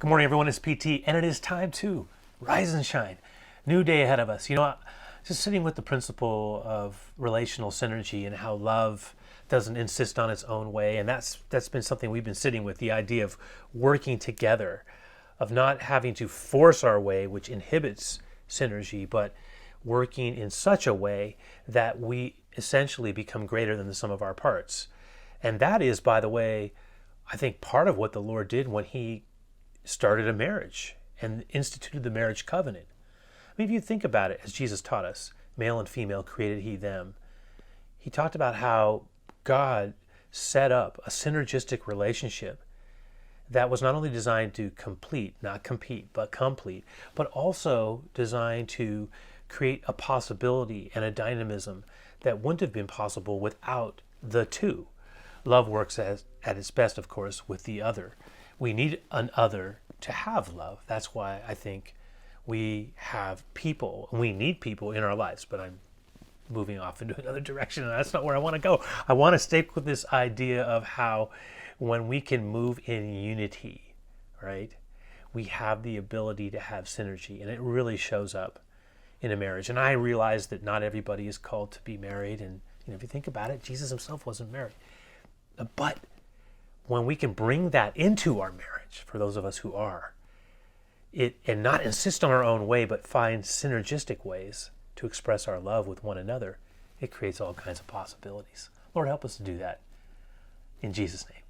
Good morning, everyone. It's PT, and it is time to rise and shine. New day ahead of us. Just sitting with the principle of relational synergy and how love doesn't insist on its own way, and that's been something we've been sitting with, the idea of working together, of not having to force our way, which inhibits synergy, but working in such a way that we essentially become greater than the sum of our parts. And that is, by the way, I think part of what the Lord did when he started a marriage and instituted the marriage covenant. I mean, if you think about it, as Jesus taught us, male and female created he them. He talked about how God set up a synergistic relationship that was not only designed to complete, not compete, but complete, but also designed to create a possibility and a dynamism that wouldn't have been possible without the two. Love works at its best, of course, with the other. We need an other to have love. That's why I think we have people, and we need people in our lives, but I'm moving off into another direction, and that's not where I want to go. I want to stick with this idea of how when we can move in unity, right, we have the ability to have synergy, and it really shows up in a marriage. And I realize that not everybody is called to be married, and if you think about it, Jesus himself wasn't married. But when we can bring that into our marriage, for those of us who are, and not insist on our own way, but find synergistic ways to express our love with one another, it creates all kinds of possibilities. Lord, help us to do that. In Jesus' name.